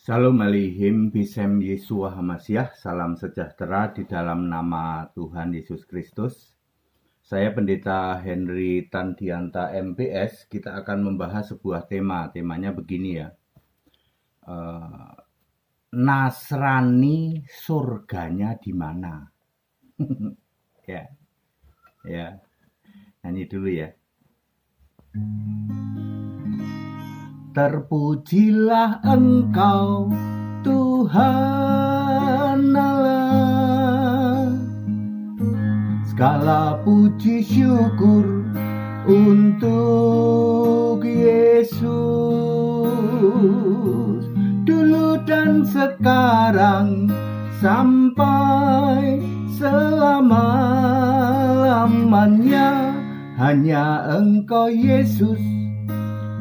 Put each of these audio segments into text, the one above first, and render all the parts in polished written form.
Shalom Aleichem Bisem Yeshua HaMashiach. Salam sejahtera di dalam nama Tuhan Yesus Kristus. Saya Pendeta Henry Tandianta MPS. Kita akan membahas sebuah tema. Temanya begini ya. Nasrani surganya di mana? Ya. Nyanyi dulu ya. Terpujilah Engkau Tuhan Allah, segala puji syukur untuk Yesus, dulu dan sekarang sampai selama-lamanya. Hanya Engkau Yesus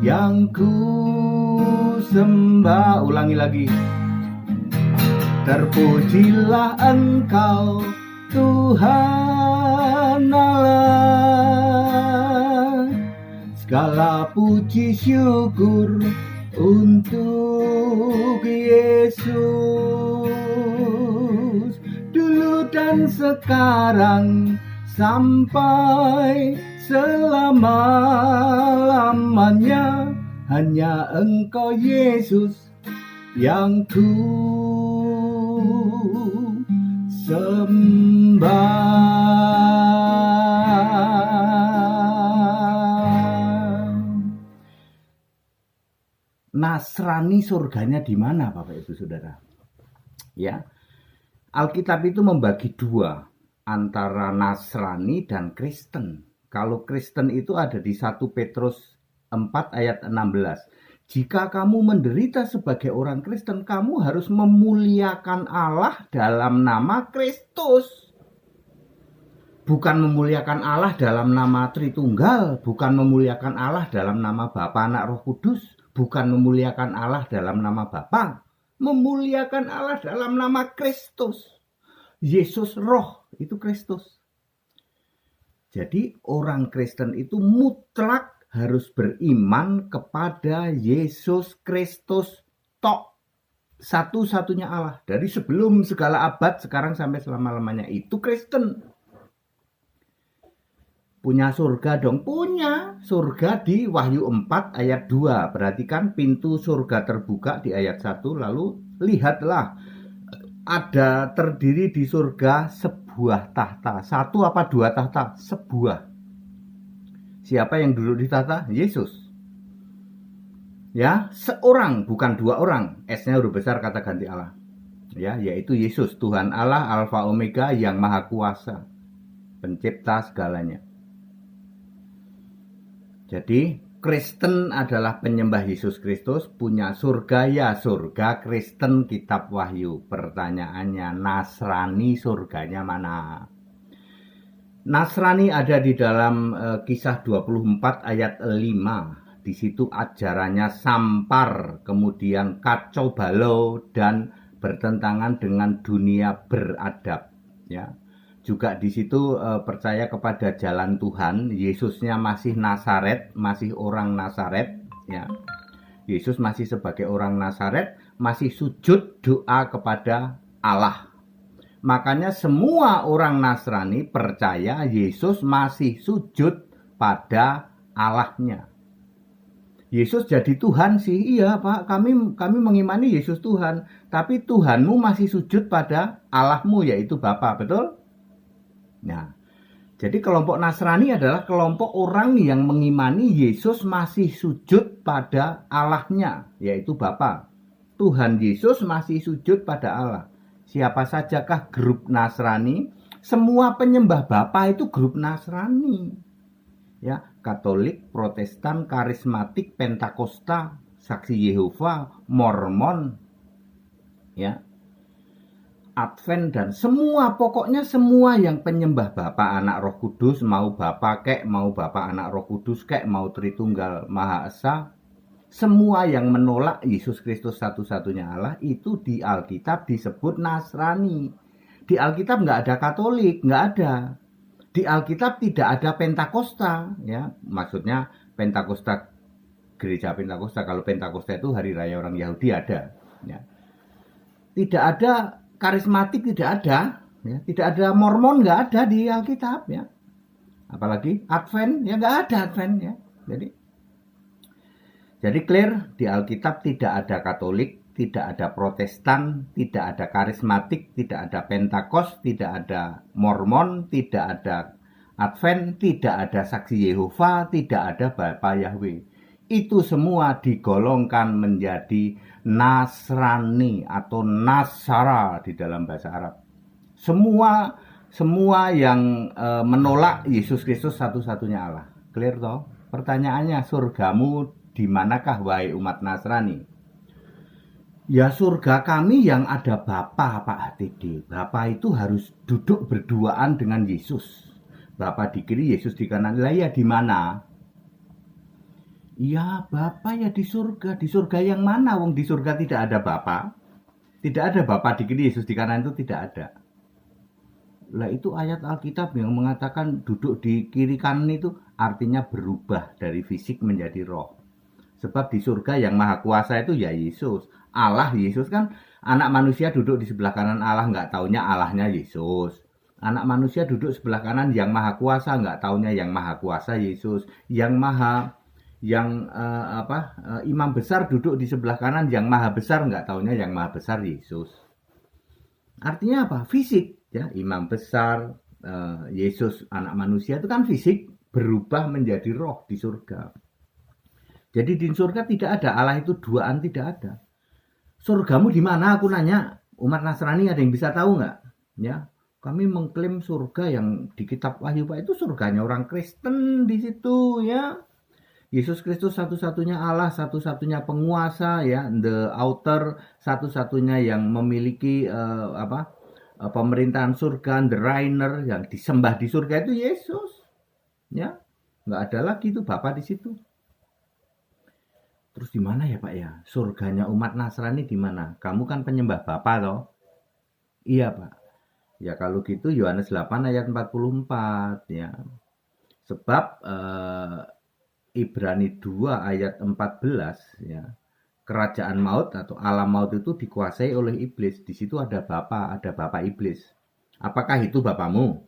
yang ku sembah. Ulangi lagi. Terpujilah Engkau Tuhan Allah, segala puji syukur untuk Yesus, dulu dan sekarang sampai selama-lamanya. Hanya Engkau Yesus yang ku sembah. Nasrani surganya di mana, Bapak Ibu Saudara? Ya. Alkitab itu membagi dua, antara Nasrani dan Kristen. Kalau Kristen itu ada di 1 Petrus 4 ayat 16. Jika kamu menderita sebagai orang Kristen, kamu harus memuliakan Allah dalam nama Kristus. Bukan memuliakan Allah dalam nama Tritunggal, bukan memuliakan Allah dalam nama Bapa, Anak, Roh Kudus, bukan memuliakan Allah dalam nama Bapa, memuliakan Allah dalam nama Kristus. Yesus Roh itu Kristus. Jadi orang Kristen itu mutlak harus beriman kepada Yesus Kristus tok, satu-satunya Allah. Dari sebelum segala abad, sekarang sampai selama-lamanya. Itu Kristen. Punya surga dong? Punya. Surga di Wahyu 4 ayat 2. Perhatikan pintu surga terbuka di ayat 1. Lalu lihatlah, ada terdiri di surga sebuah tahta. Satu apa dua tahta? Sebuah. Siapa yang duduk di tahta? Yesus. Ya, seorang, bukan dua orang. S-nya huruf besar, kata ganti Allah. Ya, yaitu Yesus, Tuhan Allah, Alfa Omega, yang Maha Kuasa, pencipta segalanya. Jadi, Kristen adalah penyembah Yesus Kristus, punya surga, ya surga Kristen kitab Wahyu. Pertanyaannya, Nasrani surganya mana? Nasrani ada di dalam Kisah 24 ayat 5. Di situ ajarannya sampar, kemudian kacau balau dan bertentangan dengan dunia beradab. Ya. Juga di situ percaya kepada jalan Tuhan. Yesusnya masih Nazaret, masih orang Nazaret. Ya. Yesus masih sebagai orang Nazaret, masih sujud doa kepada Allah. Makanya semua orang Nasrani percaya Yesus masih sujud pada Allahnya. Yesus jadi Tuhan sih, iya Pak, kami mengimani Yesus Tuhan. Tapi Tuhanmu masih sujud pada Allahmu, yaitu Bapa, betul? Nah, jadi kelompok Nasrani adalah kelompok orang yang mengimani Yesus masih sujud pada Allahnya, yaitu Bapa. Tuhan Yesus masih sujud pada Allah. Siapa sajakah grup Nasrani? Semua penyembah Bapa itu grup Nasrani. Ya, Katolik, Protestan, Karismatik, Pentakosta, Saksi Yehova, Mormon, ya, Advent, dan semua, pokoknya semua yang penyembah Bapa, Anak, Roh Kudus, mau Bapa kek, mau Bapa, Anak, Roh Kudus kek, mau Tritunggal Maha Esa, semua yang menolak Yesus Kristus satu-satunya Allah itu di Alkitab disebut Nasrani. Di Alkitab nggak ada Katolik, nggak ada. Di Alkitab tidak ada Pentakosta, ya, maksudnya Pentakosta, gereja Pentakosta. Kalau Pentakosta itu hari raya orang Yahudi ada, ya. Tidak ada karismatik, tidak ada. Ya. Tidak ada Mormon, nggak ada di Alkitab ya. Apalagi Advent, ya nggak ada Advent ya. Jadi clear, di Alkitab tidak ada Katolik, tidak ada Protestan, tidak ada karismatik, tidak ada Pentakos, tidak ada Mormon, tidak ada Advent, tidak ada Saksi Yehova, tidak ada Bapa Yahweh. Itu semua digolongkan menjadi Nasrani atau Nasara di dalam bahasa Arab. Semua yang menolak Yesus Kristus satu-satunya Allah. Clear toh? Pertanyaannya, surgamu di manakah wahai umat Nasrani? Ya surga kami yang ada Bapa, Pak HTD. Bapa itu harus duduk berduaan dengan Yesus. Bapa di kiri, Yesus di kanan. Lah ya di mana? Ya Bapa ya di surga. Di surga yang mana? Wong di surga tidak ada Bapa. Tidak ada Bapa di kiri, Yesus di kanan, itu tidak ada. Lah itu ayat Alkitab yang mengatakan duduk di kiri kanan itu artinya berubah dari fisik menjadi roh. Sebab di surga yang maha kuasa itu ya Yesus. Allah Yesus kan, anak manusia duduk di sebelah kanan Allah, nggak taunya Allahnya Yesus. Anak manusia duduk sebelah kanan yang maha kuasa, nggak taunya yang maha kuasa Yesus. Imam besar duduk di sebelah kanan yang maha besar, nggak taunya yang maha besar Yesus. Artinya apa? Fisik ya, imam besar, Yesus anak manusia itu kan fisik, berubah menjadi roh di surga. Jadi di surga tidak ada Allah itu duaan, tidak ada. Surgamu di mana? Aku nanya. Umat Nasrani ada yang bisa tahu nggak? Ya, kami mengklaim surga yang di kitab Wahyu Pak itu surganya orang Kristen di situ ya. Yesus Kristus satu-satunya Allah, satu-satunya penguasa ya, the author, satu-satunya yang memiliki pemerintahan surga, the reigner, yang disembah di surga itu Yesus. Ya, nggak ada lagi itu Bapa di situ. Terus di mana ya Pak ya? Surganya umat Nasrani di mana? Kamu kan penyembah Bapa toh? Iya Pak. Ya kalau gitu Yohanes 8 ayat 44 ya. Sebab Ibrani 2 ayat 14 ya. Kerajaan maut atau alam maut itu dikuasai oleh iblis. Di situ ada Bapa iblis. Apakah itu Bapamu?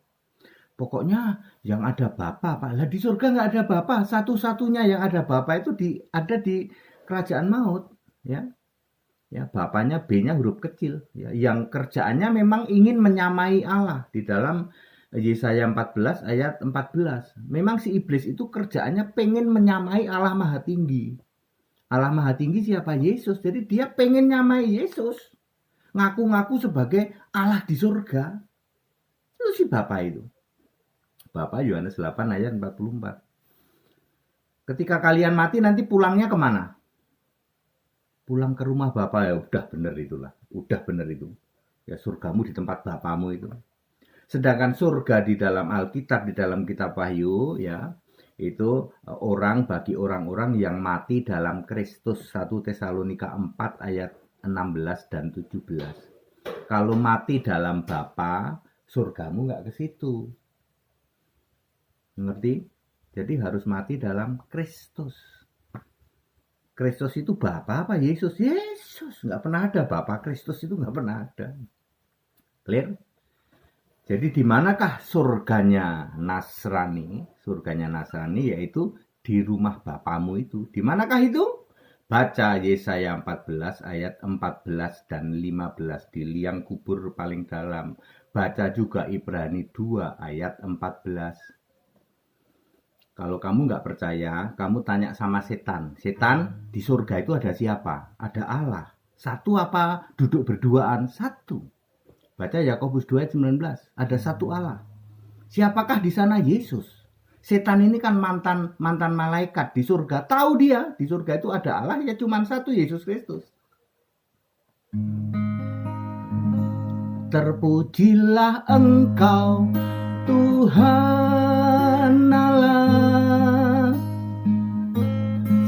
Pokoknya yang ada Bapa, Pak. Lah di surga nggak ada Bapa. Satu-satunya yang ada Bapa itu ada di kerajaan maut, ya. Ya, Bapanya B-nya huruf kecil, ya. Yang kerjaannya memang ingin menyamai Allah di dalam Yesaya 14 ayat 14. Memang si iblis itu kerjaannya pengen menyamai Allah Maha Tinggi. Allah Maha Tinggi siapa? Yesus. Jadi dia pengen nyamai Yesus. Ngaku-ngaku sebagai Allah di surga. Itu si Bapa itu. Bapa Yohanes 8 ayat 44. Ketika kalian mati nanti pulangnya kemana? Pulang ke rumah Bapa ya, udah bener itulah. Udah bener itu. Ya surgamu di tempat Bapamu itu. Sedangkan surga di dalam Alkitab, di dalam kitab Wahyu ya, itu bagi orang-orang yang mati dalam Kristus. 1 Tesalonika 4 ayat 16 dan 17. Kalau mati dalam Bapa, surgamu nggak ke situ. Ngerti? Jadi harus mati dalam Kristus. Kristus itu Bapa apa Yesus? Yesus. Nggak pernah ada Bapa Kristus itu, nggak pernah ada. Clear? Jadi di manakah surganya Nasrani? Surganya Nasrani yaitu di rumah Bapamu itu. Di manakah itu? Baca Yesaya 14 ayat 14 dan 15 di liang kubur paling dalam. Baca juga Ibrani 2 ayat 14. Kalau kamu nggak percaya, kamu tanya sama setan. Setan, di surga itu ada siapa? Ada Allah. Satu apa? Duduk berduaan? Satu. Baca Yakobus 2 ayat 19. Ada satu Allah. Siapakah di sana? Yesus. Setan ini kan mantan malaikat di surga. Tahu dia, di surga itu ada Allah, ya cuma satu, Yesus Kristus. Terpujilah Engkau, Tuhan Allah.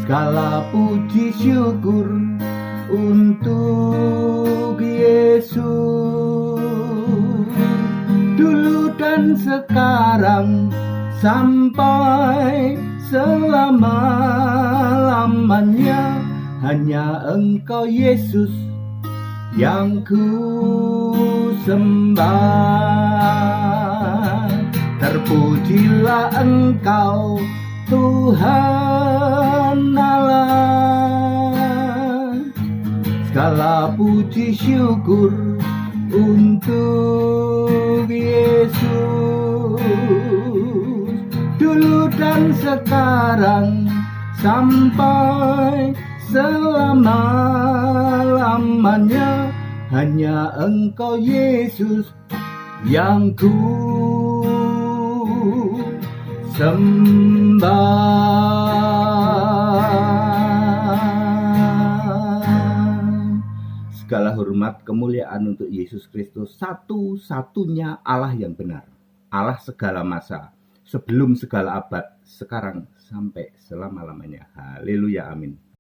Segala puji syukur untuk Yesus, dulu dan sekarang sampai selama-lamanya. Hanya Engkau Yesus yang ku sembah. Terpujilah Engkau Tuhan Allah, segala puji syukur untuk Yesus, dulu dan sekarang sampai selama-lamanya. Hanya Engkau Yesus yang ku sembah. Segala hormat kemuliaan untuk Yesus Kristus, satu-satunya Allah yang benar, Allah segala masa, sebelum segala abad, sekarang sampai selama-lamanya. Haleluya, amin.